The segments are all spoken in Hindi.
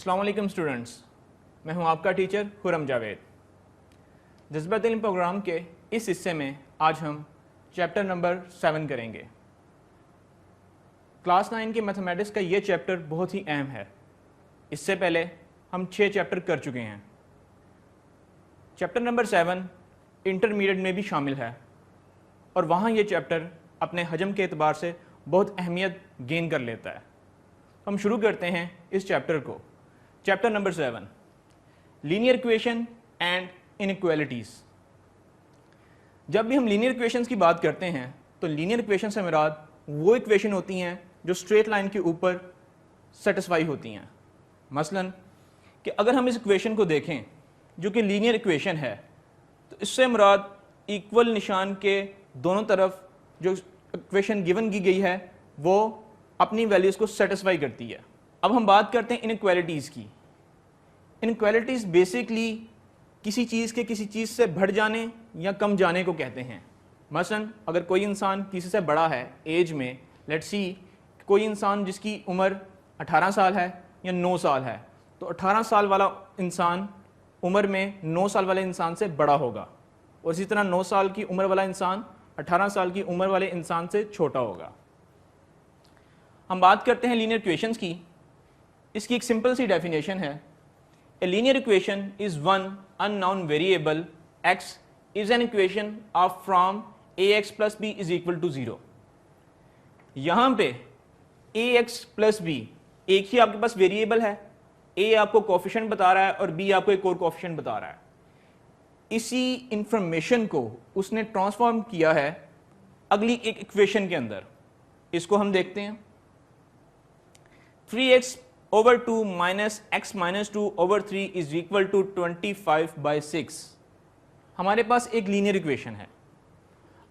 अस्सलाम वालेकुम स्टूडेंट्स, मैं हूं आपका टीचर खुरम जावेद। जज्बा इल्म प्रोग्राम के इस हिस्से में आज हम चैप्टर नंबर 7 करेंगे। क्लास 9 के मैथमेटिक्स का ये चैप्टर बहुत ही अहम है। इससे पहले हम 6 चैप्टर कर चुके हैं। चैप्टर नंबर 7 इंटरमीडिएट में भी शामिल है और वहाँ ये चैप्टर अपने हजम के एतबार से बहुत अहमियत गेन कर लेता है। हम शुरू करते हैं इस चैप्टर को। Chapter number 7, linear equation and inequalities. जब भी हम लीनियर इक्वेशंस की बात करते हैं तो लीनियर इक्वेशन से मुराद वो इक्वेशन होती हैं जो स्ट्रेट लाइन के ऊपर सेटिस्फाई होती हैं। मसलन कि अगर हम इस इक्वेशन को देखें जो कि लीनियर इक्वेशन है तो इससे मुराद इक्वल निशान के दोनों तरफ जो इक्वेशन गिवन की गई है वो अपनी वैल्यूज़ को सेटिस्फाई करती है। अब हम बात करते हैं इनइक्वालिटीज़ की। इनइक्वालिटीज़ बेसिकली किसी चीज़ के किसी चीज़ से बढ़ जाने या कम जाने को कहते हैं। मसलन अगर कोई इंसान किसी से बड़ा है एज में, लेट्स सी कोई इंसान जिसकी उम्र 18 साल है या 9 साल है, तो 18 साल वाला इंसान उम्र में 9 साल वाले इंसान से बड़ा होगा और इसी तरह 9 साल की उम्र वाला इंसान 18 साल की उम्र वाले इंसान से छोटा होगा। हम बात करते हैं लीनियर इक्वेशंस की। इसकी एक सिंपल सी डेफिनेशन है, a linear equation is one unknown variable X is an equation of from A X plus B is equal to 0। यहाँ पे ए एक्स प्लस बी एक ही आपके पास वेरिएबल है, ए आपको कोफिशिएंट बता रहा है और बी आपको एक और कोफिशिएंट बता रहा है। इसी इंफॉर्मेशन को उसने ट्रांसफॉर्म किया है अगली एक इक्वेशन के अंदर। इसको हम देखते हैं। 3x over 2 minus x minus 2 over 3 is equal to 25/6। हमारे पास एक लीनियर इक्वेशन है।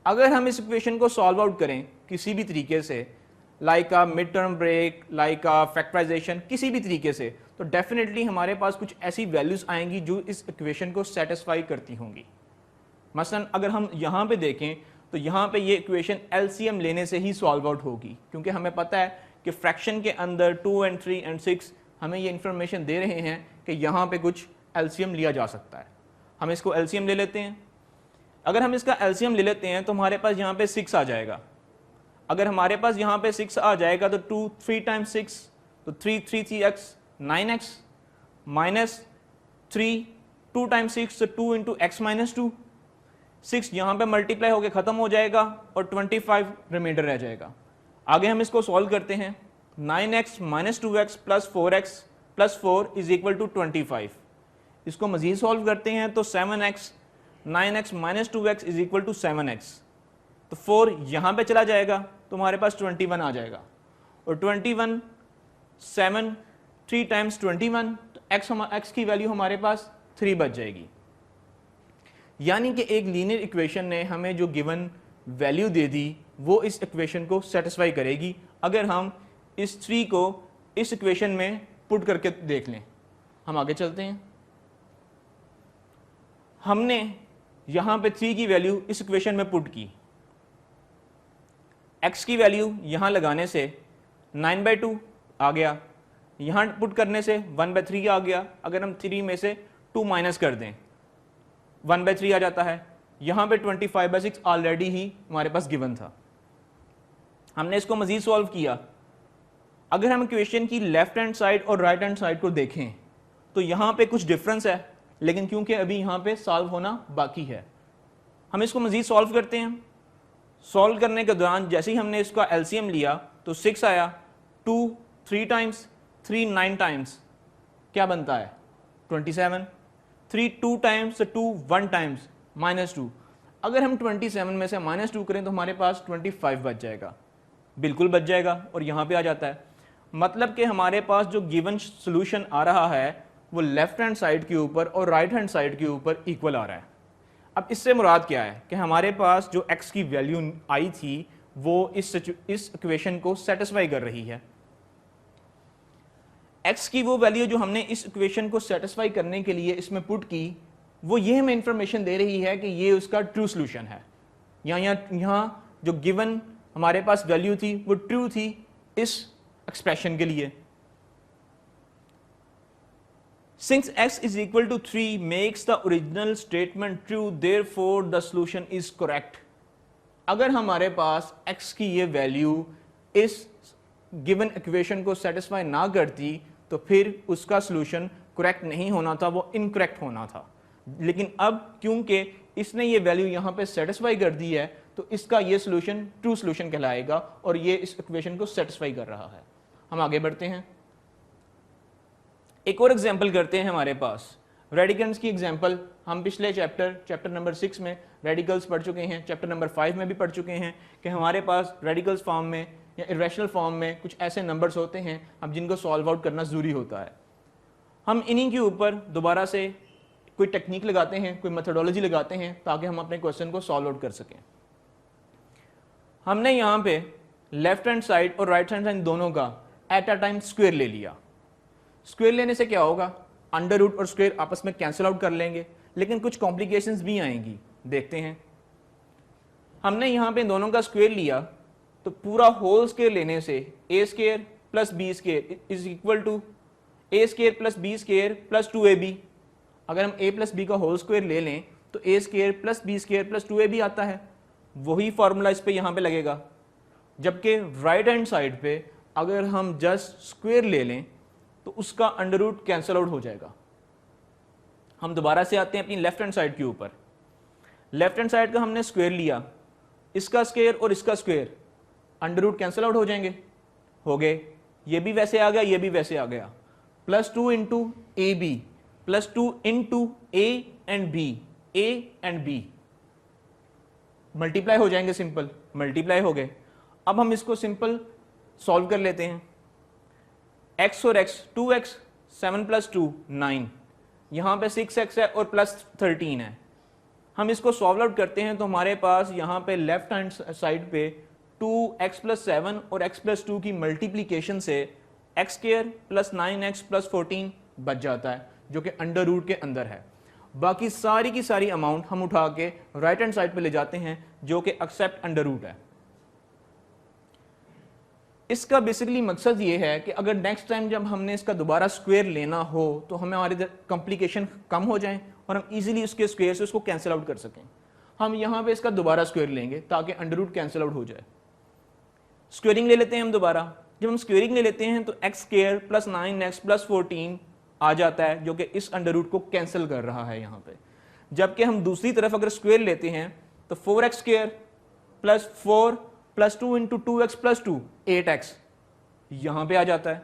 अगर हम इस इक्वेशन को सॉल्व आउट करें किसी भी तरीके से, like a mid term break, like a factorisation, किसी भी तरीके से, तो डेफिनेटली हमारे पास कुछ ऐसी वैल्यूज आएंगी जो इस इक्वेशन को सेटिस्फाई करती होंगी। मसलन अगर हम यहाँ पे देखें तो यहाँ पे ये इक्वेशन एलसीएम लेने से ही सॉल्व आउट होगी, क्योंकि हमें पता है कि फ्रैक्शन के अंदर 2 और 3 और 6 हमें ये इन्फॉर्मेशन दे रहे हैं कि यहाँ पे कुछ एलसीएम लिया जा सकता है। हम इसको एलसीएम ले लेते हैं। अगर हम इसका एलसीएम ले लेते हैं तो हमारे पास यहाँ पे 6 आ जाएगा। अगर हमारे पास यहाँ पे 6 आ जाएगा तो 3 टाइम्स 6 तो 3x 9x माइनस 3 2 टाइम्स 6 तो 2 इंटू एक्स माइनस 2। 6 यहाँ पे मल्टीप्लाई होकर ख़त्म हो जाएगा और 25 रिमाइंडर रह जाएगा। आगे हम इसको सॉल्व करते हैं। 9x minus 2x plus 4x plus 4 is equal to 25। इसको मजीद सॉल्व करते हैं तो 7x 9x minus 2x is equal to 7x। तो 4 यहाँ पे चला जाएगा तो हमारे पास 21 आ जाएगा और 21 7 3 टाइम्स 21 तो x की वैल्यू हमारे पास 3 बच जाएगी। यानी कि एक लीनियर इक्वेशन ने हमें जो गिवन वैल्यू दे दी वो इस इक्वेशन को सेटिस्फाई करेगी अगर हम इस 3 को इस इक्वेशन में पुट करके देख लें। हम आगे चलते हैं। हमने यहाँ पे 3 की वैल्यू इस इक्वेशन में पुट की। x की वैल्यू यहाँ लगाने से 9/2 आ गया, यहाँ पुट करने से 1/3 आ गया। अगर हम 3 में से 2 माइनस कर दें 1/3 आ जाता है। यहाँ पे 25/6 ऑलरेडी ही हमारे पास गिवन था। हमने इसको मजीद सॉल्व किया। अगर हम इक्वेशन की लेफ्ट हैंड साइड और राइट हैंड साइड को देखें तो यहाँ पे कुछ डिफरेंस है, लेकिन क्योंकि अभी यहाँ पे सॉल्व होना बाकी है, हम इसको मजीद सॉल्व करते हैं। सॉल्व करने के दौरान जैसे ही हमने इसका एलसीएम लिया तो 6 आया, 2 3 टाइम्स 3 9 टाइम्स क्या बनता है 27। 3 2 टाइम्स 2 1 टाइम्स -2। अगर हम 27 में से -2 करें तो हमारे पास 25 बच जाएगा, बिल्कुल बच जाएगा और यहाँ पे आ जाता है। मतलब कि हमारे पास जो गिवन सोल्यूशन आ रहा है वो लेफ्ट हैंड साइड के ऊपर और राइट हैंड साइड के ऊपर इक्वल आ रहा है। अब इससे मुराद क्या है कि हमारे पास जो x की वैल्यू आई थी वो इस इक्वेशन को सेटिस्फाई कर रही है। x की वो वैल्यू जो हमने इस इक्वेशन को सेटिस्फाई करने के लिए इसमें पुट की वो ये हमें इंफॉर्मेशन दे रही है कि ये उसका ट्रू सोल्यूशन है। यहाँ जो गिवन हमारे पास वैल्यू थी वो ट्रू थी इस एक्सप्रेशन के लिए। Since x is equal to 3 makes the original statement true, therefore the solution is correct. अगर हमारे पास x की ये वैल्यू इस गिवन इक्वेशन को सेटिस्फाई ना करती तो फिर उसका सॉल्यूशन करेक्ट नहीं होना था, वो इनकरेक्ट होना था। लेकिन अब क्योंकि इसने ये वैल्यू यहाँ पे सेटिस्फाई कर दी है तो इसका ये सॉल्यूशन ट्रू सॉल्यूशन कहलाएगा और ये इस इक्वेशन को सेटिस्फाई कर रहा है। हम आगे बढ़ते हैं, एक और एग्जांपल करते हैं। हमारे पास रेडिकल्स की एग्जांपल हम पिछले चैप्टर नंबर 6 में रेडिकल्स पढ़ चुके हैं, चैप्टर नंबर 5 में भी पढ़ चुके हैं कि हमारे पास रेडिकल्स फॉर्म में या इरेशनल फॉर्म में कुछ ऐसे नंबर्स होते हैं हम जिनको सॉल्व आउट करना ज़रूरी होता है। हम इन्हीं के ऊपर दोबारा से कोई टेक्निक लगाते हैं, कोई मेथडोलॉजी लगाते हैं ताकि हम अपने क्वेश्चन को सॉल्व आउट कर सकें। हमने यहाँ पे लेफ्ट हैंड साइड और राइट हैंड साइड दोनों का एट अ टाइम स्क्वायर ले लिया। स्क्वायर लेने से क्या होगा, अंडर रूट और स्क्वायर आपस में कैंसिल आउट कर लेंगे, लेकिन कुछ कॉम्प्लिकेशंस भी आएंगी, देखते हैं। हमने यहाँ पे दोनों का स्क्वायर लिया तो पूरा होल स्क्वायर लेने से A square plus B square is equal to A square plus B square plus 2ab। अगर हम a प्लस बी का होल स्क्वायर ले लें तो A square plus B square plus 2ab आता है, वही फॉर्मूला इस पे यहाँ पे लगेगा। जबकि राइट हैंड साइड पे अगर हम जस्ट स्क्वायर ले लें तो उसका अंडर रूट कैंसिल आउट हो जाएगा। हम दोबारा से आते हैं अपनी लेफ्ट हैंड साइड के ऊपर। लेफ्ट हैंड साइड का हमने स्क्वायर लिया, इसका स्क्वायर और इसका square under root cancel out हो जाएंगे, हो गए। ये भी वैसे आ गया, ये भी वैसे आ गया। +2 into A B +2 into A and B multiply हो जाएंगे, सिंपल मल्टीप्लाई हो गए। अब हम इसको सिंपल सॉल्व कर लेते हैं। x और x 2x 7 + 2 9, यहाँ पे 6x है और +13 है। हम इसको सॉल्व आउट करते हैं तो हमारे पास यहाँ पे लेफ्ट हैंड साइड पे 2x + 7 और x + 2 की मल्टीप्लीकेशन से x² + 9x + 14 बच जाता है, जो कि अंडर रूट के अंदर है। बाकी सारी की सारी अमाउंट हम उठा के राइट हैंड साइड पे ले जाते हैं जो कि एक्सेप्ट अंडर रूट है। इसका बेसिकली मकसद ये है कि अगर नेक्स्ट टाइम जब हमने इसका दोबारा स्क्वायर लेना हो तो हमें हमारी कॉम्प्लिकेशन कम हो जाए और हम इजीली उसके स्क्वायर से उसको कैंसिल आउट कर सकें। हम यहाँ पे इसका दोबारा स्क्वायर लेंगे ताकि अंडर रूट कैंसिल आउट हो जाए। स्क्वेयरिंग ले लेते हैं हम दोबारा। जब हम स्क्वेयरिंग ले लेते हैं तो x² + 9x + 14 आ जाता है, जो कि इस अंडर रूट को कैंसिल कर रहा है यहाँ पे। जबकि हम दूसरी तरफ अगर स्क्वायर लेते हैं तो 4x² + 4 + 2 इंटू 2x + 2 8x यहाँ पे आ जाता है,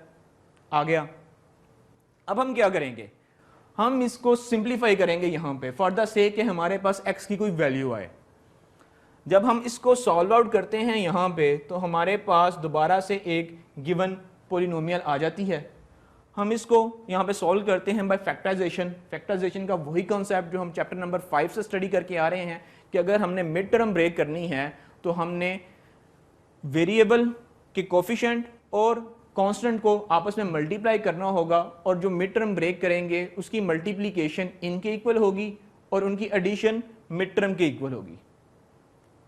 आ गया। अब हम क्या करेंगे, हम इसको सिंप्लीफाई करेंगे यहाँ पे फॉर द सेक कि हमारे पास x की कोई वैल्यू आए। जब हम इसको सॉल्व आउट करते हैं यहाँ पे तो हमारे पास दोबारा से एक गिवन पोलिनोमियल आ जाती है। हम इसको यहाँ पे सॉल्व करते हैं बाय फैक्टराइजेशन। फैक्टराइजेशन का वही कॉन्सेप्ट जो हम चैप्टर नंबर 5 से स्टडी करके आ रहे हैं कि अगर हमने मिड टर्म ब्रेक करनी है तो हमने वेरिएबल के कोफिशिएंट और कांस्टेंट को आपस में मल्टीप्लाई करना होगा और जो मिड टर्म ब्रेक करेंगे उसकी मल्टीप्लिकेशन इनके इक्वल होगी और उनकी एडिशन मिड टर्म के इक्वल होगी।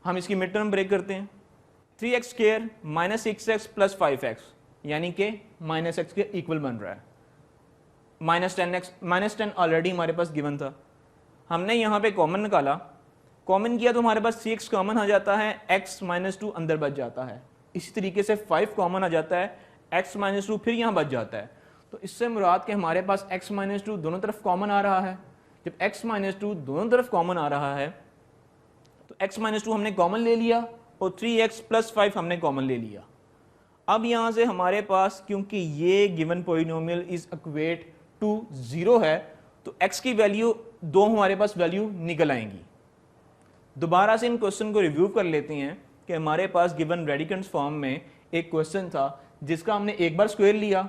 हम इसकी मिड टर्म ब्रेक करते हैं। 3x² - 6x + 5x यानी कि -x के इक्वल बन रहा है। -10 ऑलरेडी हमारे पास गिवन था, हमने यहाँ पे कॉमन निकाला, कॉमन किया तो हमारे पास 6x कॉमन आ जाता है, x - 2 अंदर बच जाता है। इसी तरीके से 5 कॉमन आ जाता है, x - 2 फिर यहाँ बच जाता है। तो इससे मुराद के हमारे पास x - 2 दोनों तरफ कॉमन आ रहा है। जब x - 2 दोनों तरफ कॉमन आ रहा है तो x - 2 हमने कॉमन ले लिया और 3x + 5 हमने कॉमन ले लिया। अब यहाँ से हमारे पास क्योंकि ये given polynomial is equate to 0 है तो x की वैल्यू 2 हमारे पास वैल्यू निकल आएंगी। दोबारा से इन क्वेश्चन को रिव्यू कर लेते हैं कि हमारे पास गिवन रेडिकल्स फॉर्म में एक क्वेश्चन था जिसका हमने एक बार स्क्वायर लिया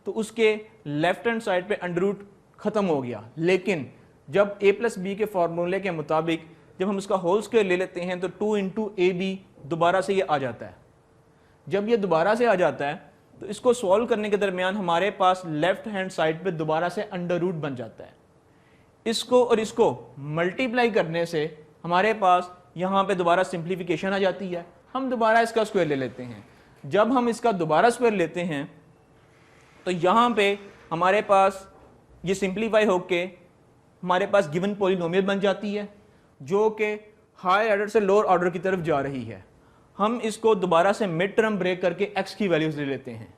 तो उसके लेफ्ट हैंड साइड पे अंडर रूट खत्म हो गया, लेकिन जब a + b के फॉर्मूले के मुताबिक जब हम उसका होल स्क्वायर ले लेते हैं तो 2 इंटू ab दोबारा से ये आ जाता है। जब ये दोबारा से आ जाता है तो इसको सॉल्व करने के दरमियान हमारे पास लेफ्ट हैंड साइड पे दोबारा से अंडर रूट बन जाता है। इसको और इसको मल्टीप्लाई करने से हमारे पास यहाँ पे दोबारा सिंप्लीफिकेशन आ जाती है। हम दोबारा इसका स्क्वायर ले लेते हैं। जब हम इसका दोबारा स्क्वायर लेते हैं तो यहाँ पे हमारे पास ये सिंप्लीफाई होके हमारे पास गिवन पॉलिनोमियल बन जाती है जो कि हाई ऑर्डर से लोअर ऑर्डर की तरफ जा रही है। हम इसको दोबारा से मिड टर्म ब्रेक करके x की वैल्यूज ले लेते हैं।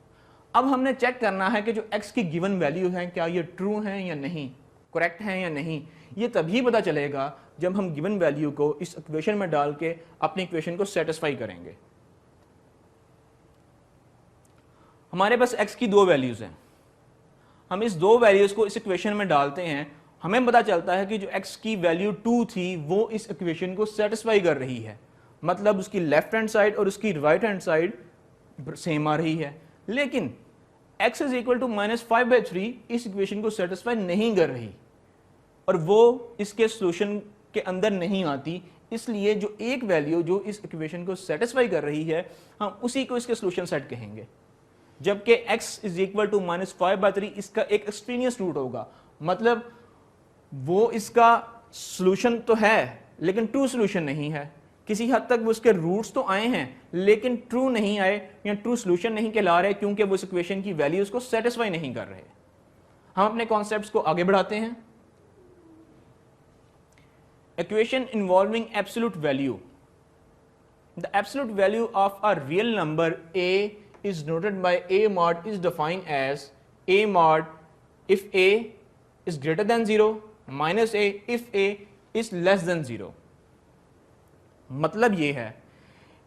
अब हमने चेक करना है कि जो x की गिवन वैल्यू है क्या ये ट्रू है या नहीं, करेक्ट है या नहीं। ये तभी पता चलेगा जब हम गिवन वैल्यू को इस इक्वेशन में डाल के अपनी इक्वेशन को सेटिस्फाई करेंगे। हमारे पास x की दो वैल्यूज हैं, हम इस दो वैल्यूज को इस इक्वेशन में डालते हैं, हमें पता चलता है कि जो x की वैल्यू 2 थी वो इस इक्वेशन को सेटिस्फाई कर रही है, मतलब उसकी लेफ्ट हैंड साइड और उसकी राइट हैंड साइड सेम आ रही है। लेकिन x इज इक्वल टू -5/3 इस इक्वेशन को सेटिस्फाई नहीं कर रही और वो इसके सोल्यूशन के अंदर नहीं आती, इसलिए जो एक वैल्यू जो इस इक्वेशन को सेटिस्फाई कर रही है हम उसी को इसके सोल्यूशन सेट कहेंगे। जबकि x इज इक्वल टू -5/3 इसका एक एक्सट्रीनियस रूट होगा, मतलब वो इसका सोल्यूशन तो है लेकिन ट्रू सोल्यूशन नहीं है। किसी हद तक वो उसके रूट्स तो आए हैं लेकिन ट्रू नहीं आए या ट्रू सोल्यूशन नहीं कहला रहे, क्योंकि वो इस इक्वेशन की वैल्यूज को सेटिस्फाई नहीं कर रहे। हम अपने कॉन्सेप्ट्स को आगे बढ़ाते हैं। Equation involving absolute value. The absolute value of a real number a is noted by a mod is defined as a mod if a is greater than 0 minus a if a is less than 0। मतलब ये है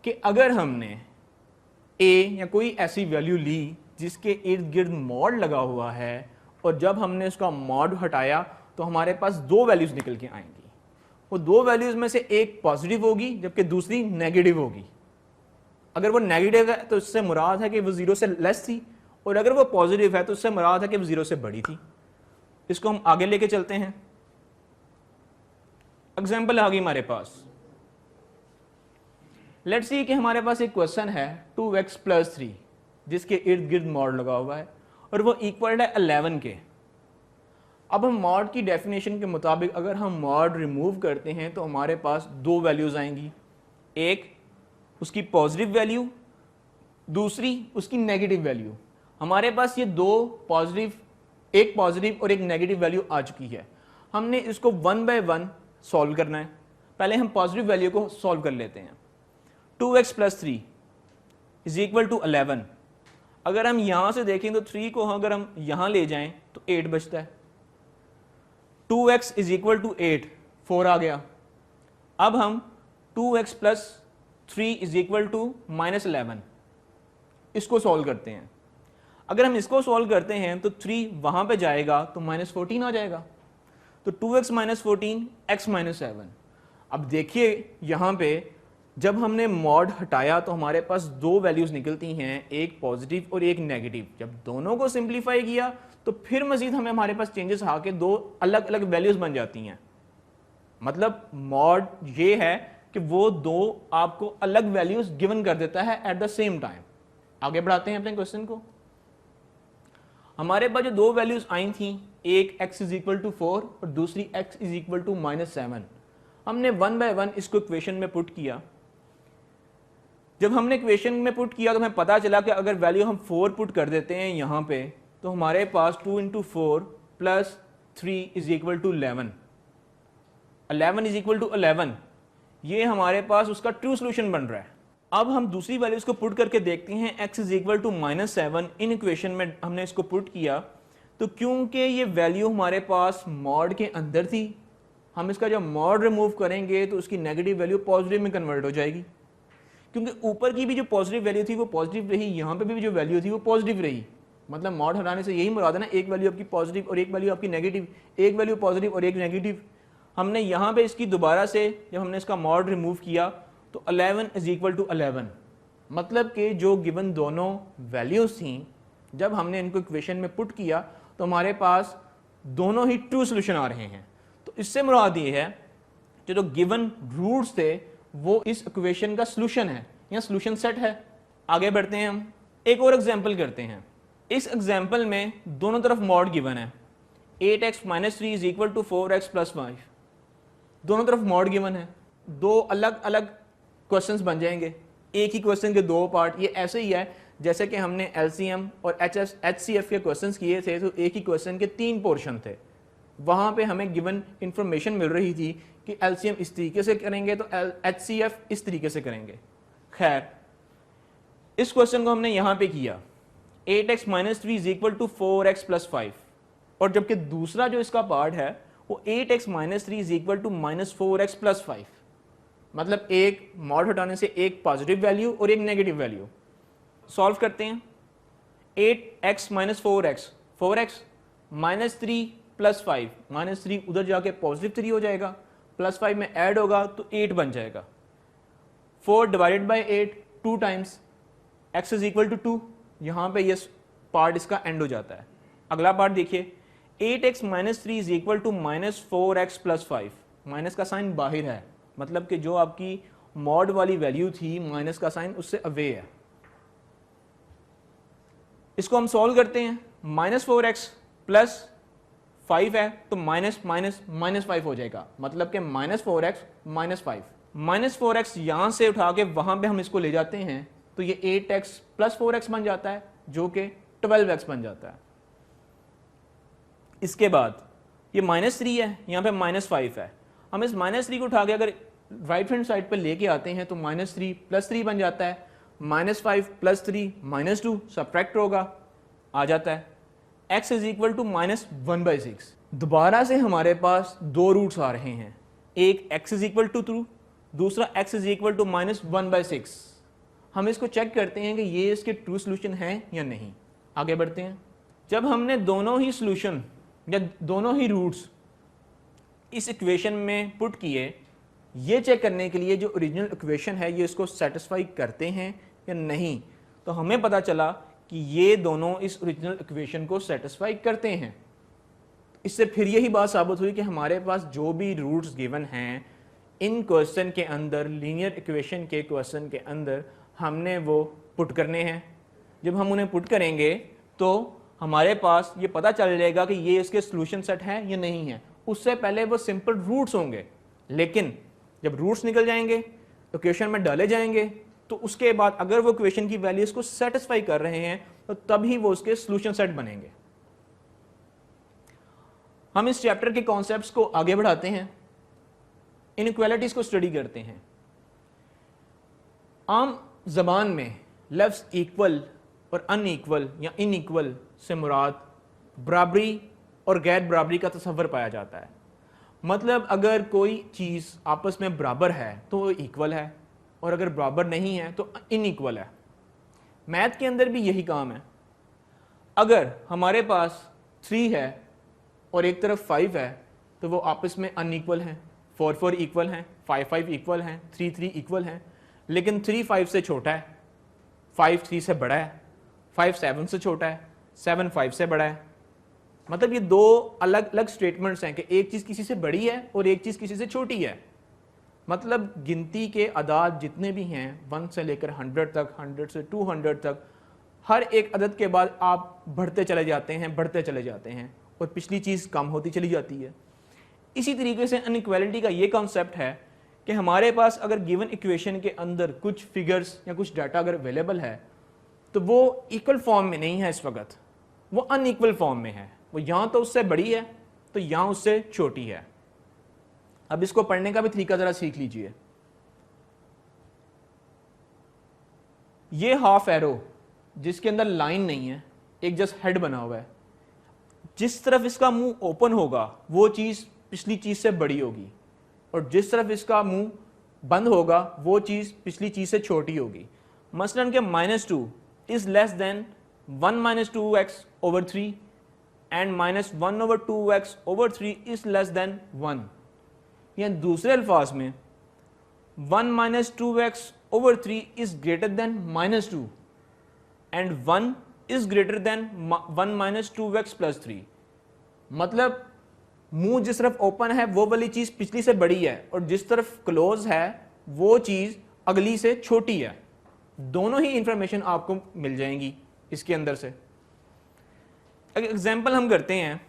कि अगर हमने a या कोई ऐसी वैल्यू ली जिसके इर्द गिर्द मॉड लगा हुआ है और जब हमने उसका मॉड हटाया तो हमारे पास दो वैल्यूज निकल के आएंगी। वो दो वैल्यूज में से एक पॉजिटिव होगी जबकि दूसरी नेगेटिव होगी। अगर वो नेगेटिव है तो इससे मुराद है कि वो 0 से लेस थी, और अगर वो पॉजिटिव है तो इससे मुराद है कि वो 0 से बड़ी थी। इसको हम आगे लेके चलते हैं। एग्जाम्पल आ गई हमारे पास। लेट्स सी कि हमारे पास एक क्वेश्चन है 2x + 3 जिसके इर्द गिर्द मॉड लगा हुआ है और वो इक्वल है 11 के। अब हम मॉड की डेफिनेशन के मुताबिक अगर हम मॉड रिमूव करते हैं तो हमारे पास दो वैल्यूज आएंगी, एक उसकी पॉजिटिव वैल्यू, दूसरी उसकी नेगेटिव वैल्यू। हमारे पास ये दो पॉजिटिव, एक पॉजिटिव और एक नेगेटिव वैल्यू आ चुकी है। हमने इसको 1 बाय 1 सॉल्व करना है। पहले हम पॉजिटिव वैल्यू को सॉल्व कर लेते हैं। 2x + 3 is equal to 11। अगर हम यहां से देखें तो 3 को अगर हम यहां ले जाएं तो 8 बचता है। 2x इज इक्वल टू 8, 4 आ गया। अब हम 2x + 3 इज इक्वल टू -11 इसको सॉल्व करते हैं। अगर हम इसको सॉल्व करते हैं तो 3 वहां पे जाएगा तो -14 आ जाएगा। तो 2x - 14 x - 7। अब देखिए यहां पे जब हमने मॉड हटाया तो हमारे पास दो वैल्यूज निकलती हैं, एक पॉजिटिव और एक नेगेटिव। जब दोनों को सिंप्लीफाई किया तो फिर मजीद हमारे पास चेंजेस आके दो अलग अलग वैल्यूज बन जाती हैं। मतलब मॉड ये है कि वो दो आपको अलग वैल्यूज गिवन कर देता है एट द सेम टाइम। आगे बढ़ाते हैं अपने क्वेश्चन को। हमारे पास जो दो वैल्यूज आई थी, एक x इज इक्वल टू 4 और दूसरी x इज इक्वल टू -7। हमने 1 बाय 1 इसको इक्वेशन में पुट किया। जब हमने इक्वेशन में पुट किया तो हमें पता चला कि अगर वैल्यू हम 4 पुट कर देते हैं यहाँ पे तो हमारे पास 2 × 4 + 3 is equal to 11। 11 is equal to 11, ये हमारे पास उसका ट्रू सोल्यूशन बन रहा है। अब हम दूसरी वैल्यूज को पुट करके देखते हैं। x इज इक्वल टू -7 इन इक्वेशन में हमने इसको पुट किया तो क्योंकि ये वैल्यू हमारे पास मॉड के अंदर थी, हम इसका जब मॉड रिमूव करेंगे तो उसकी नेगेटिव वैल्यू पॉजिटिव में कन्वर्ट हो जाएगी। क्योंकि ऊपर की भी जो पॉजिटिव वैल्यू थी वो पॉजिटिव रही, यहाँ पे भी जो वैल्यू थी वो पॉजिटिव रही। मतलब मॉड हटाने से यही मुराद है ना, एक वैल्यू आपकी पॉजिटिव और एक वैल्यू आपकी नेगेटिव, एक वैल्यू पॉजिटिव और एक नेगेटिव। हमने यहाँ पे इसकी दोबारा से जब हमने इसका मॉड रिमूव किया तो 11 इज इक्वल टू 11। मतलब कि जो गिवन दोनों वैल्यूज थी जब हमने इनको इक्वेशन में पुट किया तो हमारे पास दोनों ही ट्रू सोल्यूशन आ रहे हैं। तो इससे मुराद ये है कि जो गिवन रूट्स थे वो इस इक्वेशन का सोल्यूशन है या सोल्यूशन सेट है। आगे बढ़ते हैं, हम एक और एग्जांपल करते हैं। इस एग्जांपल में दोनों तरफ मॉड गिवन है। 8x - 3 is equal to 4x + 5। दोनों तरफ मॉड गिवन है। दो अलग अलग क्वेश्चंस बन जाएंगे, एक ही क्वेश्चन के दो पार्ट। ये ऐसे ही है जैसे कि हमने LCM और HCF के क्वेश्चंस किए थे, तो एक ही क्वेश्चन के 3 पोर्शन थे। वहाँ पे हमें गिवन इंफॉर्मेशन मिल रही थी कि LCM इस तरीके से करेंगे तो HCF इस तरीके से करेंगे। खैर, इस क्वेश्चन को हमने यहाँ पे किया 8x - 3 = 4x + 5, और जबकि दूसरा जो इसका पार्ट है वो 8x - 3 = -4x + 5, मतलब एक मॉड हटाने से एक पॉजिटिव वैल्यू और एक नेगेटिव वैल्यू। सॉल्व करते हैं। 8x - 4x, 4x -3 + 5, -3 उधर जाके +3 हो जाएगा, +5 में ऐड होगा तो 8 बन जाएगा। 4 / 8 2 टाइम्स, x = 2। यहाँ पे ये पार्ट इसका एंड हो जाता है। अगला पार्ट देखिए, 8x - 3 = -4x + 5, माइनस का साइन बाहर है, मतलब कि जो आपकी मॉड वाली वैल्यू थी माइनस का साइन उससे अवे है। इसको हम सॉल्व करते हैं। -4x + 5 है तो -5 हो जाएगा, मतलब कि -4x - 5। -4x यहां से उठा के वहां पे हम इसको ले जाते हैं तो ये 8x + 4x बन जाता है, जो कि 12x बन जाता है। इसके बाद ये -3 है, यहाँ पे -5 है। हम इस -3 को उठा के अगर राइट हैंड साइड पे लेके आते हैं तो -3 + 3 बन जाता है। -5 + 3 -2 सब्ट्रैक्ट होगा, आ जाता है। x = -1/6। दोबारा से हमारे पास 2 रूट्स आ रहे हैं, एक x = 2, दूसरा x = -1/6। हम इसको चेक करते हैं कि ये इसके ट्रू सोल्यूशन है या नहीं। आगे बढ़ते हैं। जब हमने दोनों ही सोल्यूशन या दोनों ही रूट्स इस इक्वेशन में पुट किए, ये चेक करने के लिए जो ओरिजिनल इक्वेशन है ये इसको सेटिस्फाई करते हैं या नहीं, तो हमें पता चला कि ये दोनों इस ओरिजिनल इक्वेशन को सेटिस्फाई करते हैं। इससे फिर यही बात साबित हुई कि हमारे पास जो भी रूट्स गिवन हैं इन क्वेश्चन के अंदर, लीनियर इक्वेशन के क्वेश्चन के अंदर, हमने वो पुट करने हैं। जब हम उन्हें पुट करेंगे तो हमारे पास ये पता चल जाएगा कि ये इसके सॉल्यूशन सेट है या नहीं है। उससे पहले वो सिंपल रूट्स होंगे, लेकिन जब रूट्स निकल जाएंगे, इक्वेशन में डाले जाएंगे, तो उसके बाद अगर वो इक्वेशन की वैल्यूज को सेटिस्फाई कर रहे हैं तो तभी वो उसके सॉल्यूशन सेट बनेंगे। हम इस चैप्टर के कॉन्सेप्ट्स को आगे बढ़ाते हैं, इनइक्वालिटीज को स्टडी करते हैं। आम जबान में लफ्ज इक्वल और अनइक्वल या इनइक्वल से मुराद बराबरी और गैर बराबरी का तस्वर पाया जाता है। मतलब अगर कोई चीज़ आपस में बराबर है तो वो इक्वल है, और अगर बराबर नहीं है तो इनइक्वल है। मैथ के अंदर भी यही काम है। अगर हमारे पास 3 है और एक तरफ 5 है तो वो आपस में अनइक्वल हैं। 4 इक्वल हैं, 5 इक्वल हैं, 3 इक्वल हैं, लेकिन 3 5 से छोटा है, 5 3 से बड़ा है, 5 7 से छोटा है, 7 5 से बड़ा है। मतलब ये दो अलग अलग स्टेटमेंट्स हैं कि एक चीज़ किसी से बड़ी है और एक चीज़ किसी से छोटी है। मतलब गिनती के अदाद जितने भी हैं 1 से लेकर 100 तक, 100 से 200 तक, हर एक अदद के बाद आप बढ़ते चले जाते हैं, बढ़ते चले जाते हैं, और पिछली चीज़ कम होती चली जाती है। इसी तरीके से अनइक्वालिटी का ये कॉन्सेप्ट है कि हमारे पास अगर गिवन इक्वेशन के अंदर कुछ फिगर्स या कुछ डाटा अगर अवेलेबल है तो वो इक्वल फॉर्म में नहीं है, इस वक्त वो अनइक्वल फॉर्म में है। वो यहाँ तो उससे बड़ी है तो यहाँ उससे छोटी है। अब इसको पढ़ने का भी तरीका ज़रा सीख लीजिए। ये हाफ एरो जिसके अंदर लाइन नहीं है, एक जस्ट हेड बना हुआ है, जिस तरफ इसका मुंह ओपन होगा वो चीज़ पिछली चीज़ से बड़ी होगी, और जिस तरफ इसका मुंह बंद होगा वो चीज़ पिछली चीज़ से छोटी होगी। मसलन के -2 is less than 1 - 2x/3 and -1/2x/3 is less than 1। या दूसरे अल्फाज में 1 - 2x/3 is greater than -2 and 1 is greater than 1 - 2x+3। मतलब मुंह जिस तरफ ओपन है वो वाली चीज़ पिछली से बड़ी है, और जिस तरफ क्लोज है वो चीज़ अगली से छोटी है। दोनों ही इंफॉर्मेशन आपको मिल जाएंगी इसके अंदर से। एग्जाम्पल हम करते हैं।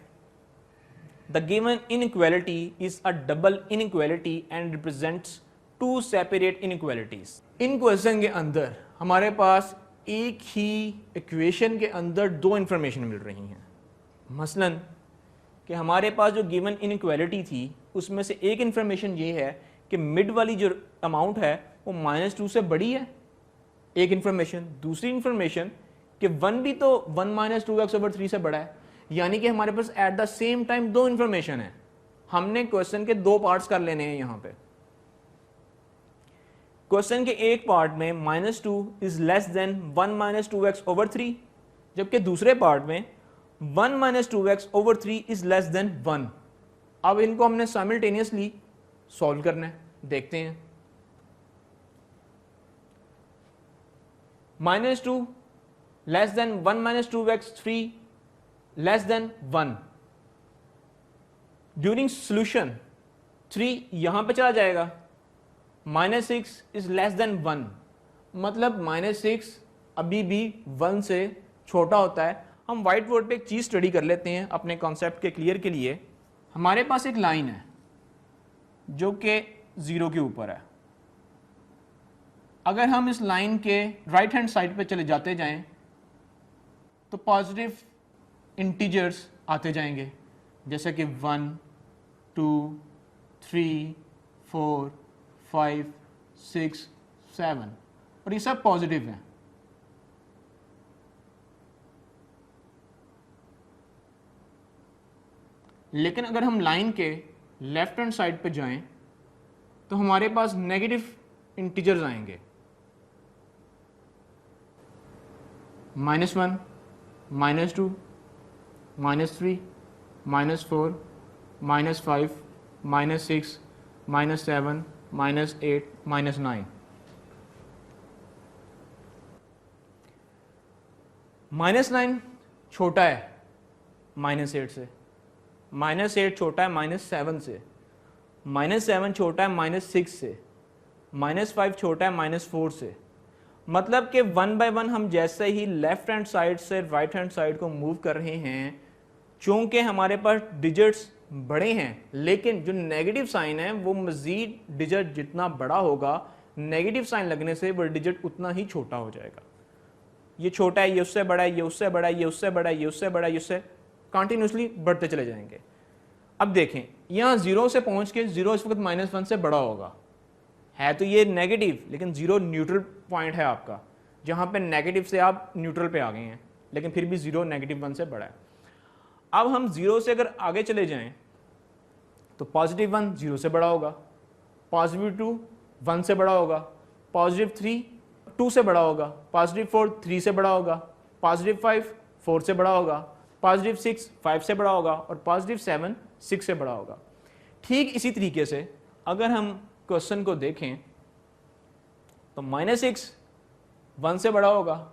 The given inequality is a double inequality and represents 2 separate inequalities. In question के अंदर हमारे पास एक ही इक्वेशन के अंदर दो इंफॉर्मेशन मिल रही हैं। मसलन कि हमारे पास जो गिवन इनइक्वालिटी थी उसमें से एक इंफॉर्मेशन ये है कि मिड वाली जो अमाउंट है वो -2 से बड़ी है, एक इंफॉर्मेशन। दूसरी इंफॉर्मेशन कि 1 भी तो 1 - 2x/3 से बड़ा है, यानी कि हमारे पास एट द सेम टाइम दो इंफॉर्मेशन है। हमने क्वेश्चन के दो पार्ट्स कर लेने हैं यहाँ पे। क्वेश्चन के एक पार्ट में -2 इज लेस देन 1 - 2x/3, जबकि दूसरे पार्ट में 1 - 2x/3 इज लेस देन 1। अब इनको हमने साइमल्टेनियसली सॉल्व करना है, देखते हैं। -2 less than 1 - 2x/3 less than 1। During solution 3 यहां पे चला जाएगा, -6 इज लेस देन 1, मतलब -6 अभी भी 1 से छोटा होता है। हम व्हाइट बोर्ड पे एक चीज स्टडी कर लेते हैं अपने कॉन्सेप्ट के क्लियर के लिए। हमारे पास एक लाइन है जो कि 0 के ऊपर है। अगर हम इस लाइन के राइट हैंड साइड पे चले जाते जाएं तो पॉजिटिव इंटीजर्स आते जाएंगे, जैसे कि 1 2 3 4 5 6 7, और ये सब पॉजिटिव हैं। लेकिन अगर हम लाइन के लेफ्ट हैंड साइड पे जाएं तो हमारे पास नेगेटिव इंटीजर्स आएंगे, -1 -2 -3 -4 -5 -6 -7 -8 -9। -9 छोटा है -8 से, -8 छोटा है -7 से, -7 छोटा है -6 से, -5 छोटा है -4 से। मतलब कि 1 बाय 1 हम जैसे ही लेफ्ट हैंड साइड से राइट हैंड साइड को मूव कर रहे हैं, चूंकि हमारे पास डिजिट्स बड़े हैं, लेकिन जो नेगेटिव साइन है वो मजीद डिजिट जितना बड़ा होगा, नेगेटिव साइन लगने से वो डिजिट उतना ही छोटा हो जाएगा। ये छोटा है, ये उससे बड़ा है, ये उससे बड़ा है, ये उससे बड़ा है, ये उससे बड़ा है, ये उससे कंटिन्यूसली बढ़ते चले जाएंगे। अब देखें यहाँ 0 से पहुंच के 0 इस वक्त -1 से बड़ा होगा, है तो ये नेगेटिव, लेकिन 0 न्यूट्रल पॉइंट है आपका, जहाँ पे नेगेटिव से आप न्यूट्रल पे आ गए हैं, लेकिन फिर भी 0 -1 से बड़ा है। अब हम 0 से अगर आगे चले जाएं तो +1 0 से बड़ा होगा, +2 1 से बड़ा होगा, +3 2 से बड़ा होगा, +4 3 से बड़ा होगा, +5 4 से बड़ा होगा, +6 5 से बड़ा होगा, और +7 6 से बड़ा होगा। ठीक इसी तरीके से अगर हम क्वेश्चन को देखें तो -6 1 से बड़ा होगा,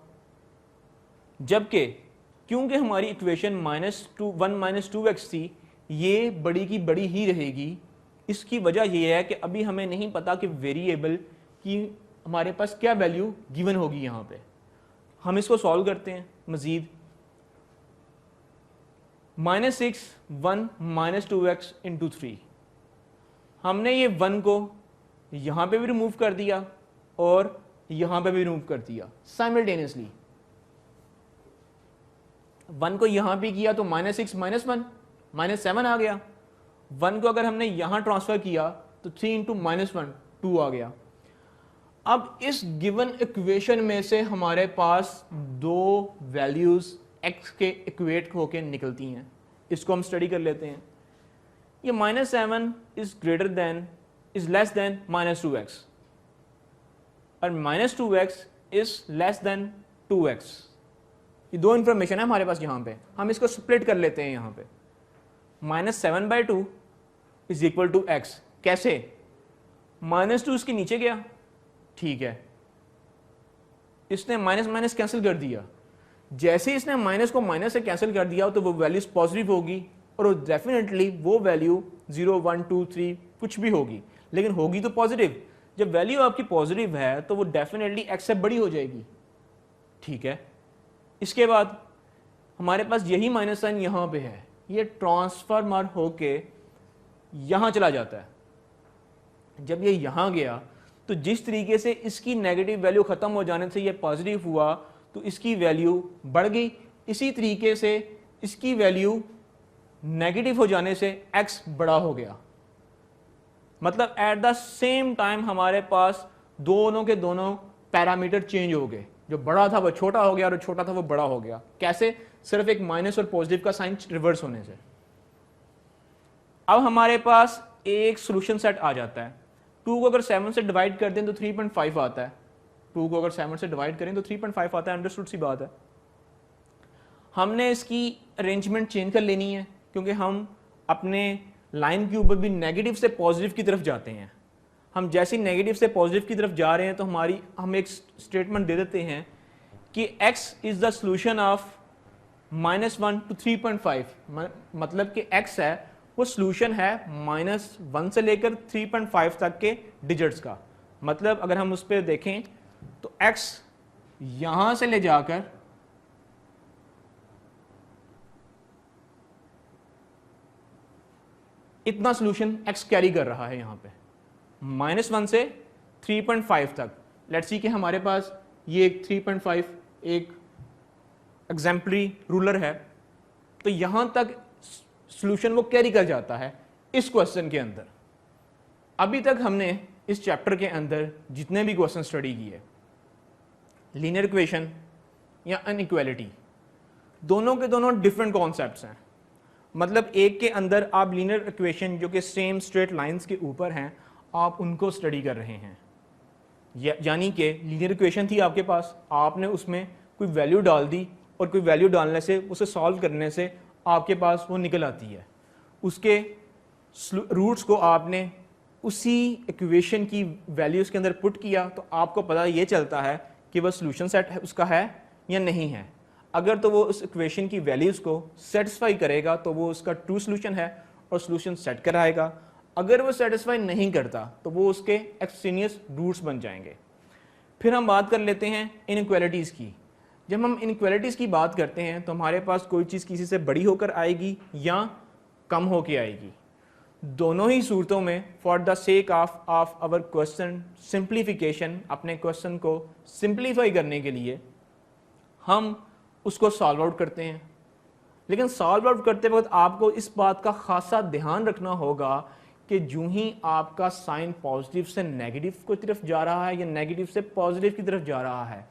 जबकि क्योंकि हमारी इक्वेशन -1 - 2x थी, ये बड़ी की बड़ी ही रहेगी। इसकी वजह यह है कि अभी हमें नहीं पता कि वेरिएबल की हमारे पास क्या वैल्यू गिवन होगी। यहाँ पे हम इसको सॉल्व करते हैं मजीद। -6 1 - 2x × 3, हमने ये 1 को यहाँ पे भी रिमूव कर दिया और यहाँ पे भी रिमूव कर दिया साइमल्टेनियसली। 1 को यहाँ भी किया तो -6 -1 -7 आ गया। 1 को अगर हमने यहाँ ट्रांसफर किया तो 3 × -1 2 आ गया। अब इस गिवन इक्वेशन में से हमारे पास दो वैल्यूज x के इक्वेट होके निकलती हैं। इसको हम स्टडी कर लेते हैं। ये -7 इज लेस देन -2x और -2x is less than 2x। ये दो इंफॉर्मेशन है हमारे पास। यहाँ पे हम इसको स्प्लिट कर लेते हैं। यहाँ पे -7/2 इज इक्वल टू x। कैसे? -2 इसके नीचे गया, ठीक है, इसने माइनस माइनस कैंसिल कर दिया। जैसे इसने माइनस को माइनस से कैंसिल कर दिया तो वो वैल्यूज पॉजिटिव होगी और डेफिनेटली वो वैल्यू 0 1 2 3 कुछ भी होगी, लेकिन होगी तो पॉजिटिव। जब वैल्यू आपकी पॉजिटिव है तो वो डेफिनेटली x से बड़ी हो जाएगी, ठीक है। इसके बाद हमारे पास यही माइनस साइन यहाँ पे है, ये ट्रांसफार्मर होके यहाँ चला जाता है। जब ये यहाँ गया तो जिस तरीके से इसकी नेगेटिव वैल्यू खत्म हो जाने से ये पॉजिटिव हुआ, तो इसकी वैल्यू बढ़ गई। इसी तरीके से इसकी वैल्यू नेगेटिव हो जाने से x बड़ा हो गया। मतलब एट द सेम टाइम हमारे पास दोनों के दोनों पैरामीटर चेंज हो गए, जो बड़ा था वो छोटा हो गया और जो छोटा था वो बड़ा हो गया। कैसे? सिर्फ एक माइनस और पॉजिटिव का साइन रिवर्स होने से। अब हमारे पास एक सॉल्यूशन सेट आ जाता है। 2 को अगर 7 से डिवाइड कर दें तो 3.5 आता है। 2 को अगर 7 से डिवाइड करें तो 3.5 आता है। अंडरस्टूड सी बात है। हमने इसकी अरेंजमेंट चेंज कर लेनी है, क्योंकि हम अपने लाइन के ऊपर भी नेगेटिव से पॉजिटिव की तरफ जाते हैं। हम जैसे नेगेटिव से पॉजिटिव की तरफ जा रहे हैं तो हम एक स्टेटमेंट दे देते हैं कि x is the solution of -1 to 3.5। मतलब कि x है वो सोल्यूशन है -1 से लेकर 3.5 तक के डिजिट्स का। मतलब अगर हम उस पर देखें तो x यहां से ले जाकर इतना सोल्यूशन x कैरी कर रहा है, यहां पे -1 से 3.5 तक। लेट्स सी कि हमारे पास ये एक 3.5 एक एग्जाम्पलरी रूलर है, तो यहां तक सॉल्यूशन वो कैरी कर जाता है इस क्वेश्चन के अंदर। अभी तक हमने इस चैप्टर के अंदर जितने भी क्वेश्चन स्टडी किए, लीनियर इक्वेशन या अनइक्वालिटी, दोनों के दोनों डिफरेंट कॉन्सेप्ट्स हैं। मतलब एक के अंदर आप लीनियर इक्वेशन जो कि सेम स्ट्रेट लाइंस के ऊपर हैं, आप उनको स्टडी कर रहे हैं। यानी कि लीनियर इक्वेशन थी आपके पास, आपने उसमें कोई वैल्यू डाल दी और कोई वैल्यू डालने से, उसे सॉल्व करने से आपके पास वो निकल आती है। उसके रूट्स को आपने उसी इक्वेशन की वैल्यूज़ के अंदर पुट किया तो आपको पता ये चलता है कि वह सॉल्यूशन सेट है उसका है या नहीं है। अगर तो वो उस इक्वेशन की वैल्यूज़ को सेटिस्फाई करेगा तो वो उसका ट्रू सॉल्यूशन है और सॉल्यूशन सेट कराएगा। अगर वो सेटिस्फाई नहीं करता तो वो उसके एक्सट्रेनियस रूट्स बन जाएंगे। फिर हम बात कर लेते हैं इनइक्वालिटीज़ की। जब हम इनइक्वालिटीज़ की बात करते हैं तो हमारे पास कोई चीज़ किसी से बड़ी होकर आएगी या कम होकर आएगी। दोनों ही सूरतों में for the sake of our question simplification, अपने क्वेश्चन को सिंप्लीफाई करने के लिए हम उसको सॉल्व आउट करते हैं। लेकिन सॉल्व आउट करते वक्त आपको इस बात का खासा ध्यान रखना होगा कि जो ही आपका साइन पॉजिटिव से नेगेटिव की तरफ जा रहा है या नेगेटिव से पॉजिटिव की तरफ जा रहा है,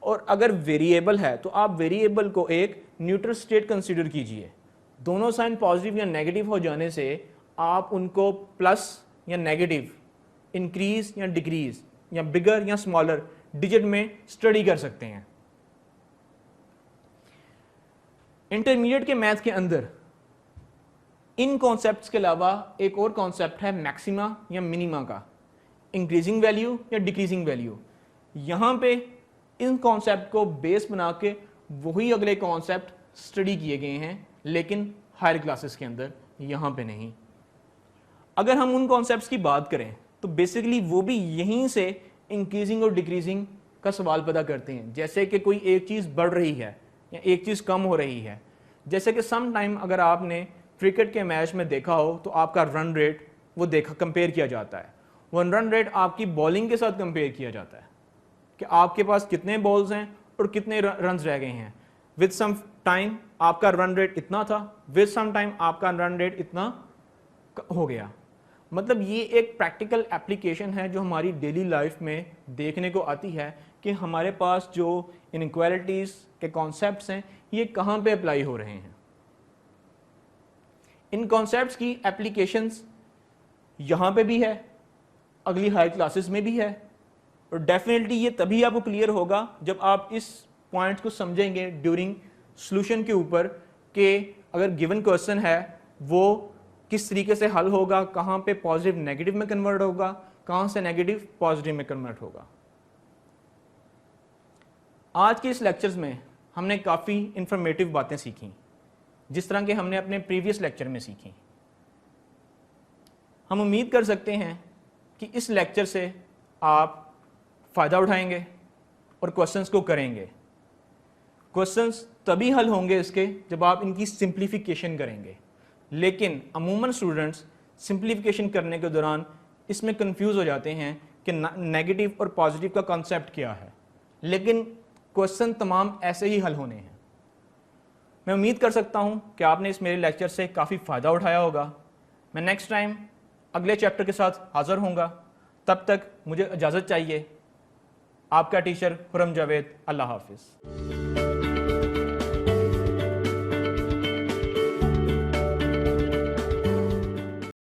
और अगर वेरिएबल है तो आप वेरिएबल को एक न्यूट्रल स्टेट कंसीडर कीजिए। दोनों साइन पॉजिटिव या नेगेटिव हो जाने से आप उनको प्लस या नेगेटिव, इंक्रीज या डिक्रीज, या बिगर या स्मॉलर डिजिट में स्टडी कर सकते हैं। इंटरमीडिएट के मैथ के अंदर इन कॉन्सेप्ट्स के अलावा एक और कॉन्सेप्ट है मैक्सिमा या मिनिमा का, इंक्रीजिंग वैल्यू या डिक्रीजिंग वैल्यू। यहाँ पे इन कॉन्सेप्ट को बेस बना के वही अगले कॉन्सेप्ट स्टडी किए गए हैं, लेकिन हायर क्लासेस के अंदर, यहाँ पे नहीं। अगर हम उन कॉन्सेप्ट्स की बात करें तो बेसिकली वो भी यहीं से इंक्रीजिंग और डिक्रीजिंग का सवाल पैदा करते हैं। जैसे कि कोई एक चीज़ बढ़ रही है या एक चीज़ कम हो रही है। जैसे कि सम टाइम अगर आपने क्रिकेट के मैच में देखा हो तो आपका रन रेट वो कंपेयर किया जाता है। वो रन रेट आपकी बॉलिंग के साथ कंपेयर किया जाता है कि आपके पास कितने बॉल्स हैं और कितने रन रह गए हैं। विद सम टाइम आपका रन रेट इतना था, विद सम टाइम आपका रन रेट इतना हो गया। मतलब ये एक प्रैक्टिकल एप्लीकेशन है जो हमारी डेली लाइफ में देखने को आती है कि हमारे पास जो इनइक्वालिटीज़ के कॉन्सेप्ट्स हैं ये कहाँ पे अप्लाई हो रहे हैं। इन कॉन्सेप्ट्स की एप्लीकेशंस यहाँ पे भी है, अगली हायर क्लासेस में भी है, और डेफिनेटली ये तभी आपको क्लियर होगा जब आप इस पॉइंट को समझेंगे ड्यूरिंग सॉल्यूशन के ऊपर कि अगर गिवन क्वेश्चन है वो किस तरीके से हल होगा, कहाँ पे पॉजिटिव नेगेटिव में कन्वर्ट होगा, कहाँ से नेगेटिव पॉजिटिव में कन्वर्ट होगा। आज के इस लेक्चर्स में हमने काफ़ी इंफॉर्मेटिव बातें सीखी, जिस तरह के हमने अपने प्रीवियस लेक्चर में सीखी। हम उम्मीद कर सकते हैं कि इस लेक्चर से आप फ़ायदा उठाएंगे और क्वेश्चंस को करेंगे। क्वेश्चंस तभी हल होंगे इसके जब आप इनकी सिंप्लीफिकेशन करेंगे। लेकिन अमूमन स्टूडेंट्स सिंप्लीफिकेशन करने के दौरान इसमें कंफ्यूज हो जाते हैं कि नेगेटिव और पॉजिटिव का कॉन्सेप्ट क्या है। लेकिन क्वेश्चन तमाम ऐसे ही हल होने हैं। मैं उम्मीद कर सकता हूं कि आपने इस मेरे लेक्चर से काफ़ी फ़ायदा उठाया होगा। मैं नेक्स्ट टाइम अगले चैप्टर के साथ हाज़िर होऊंगा। तब तक मुझे इजाज़त चाहिए। आपका टीचर खुरम जावेद। अल्लाह हाफिज़।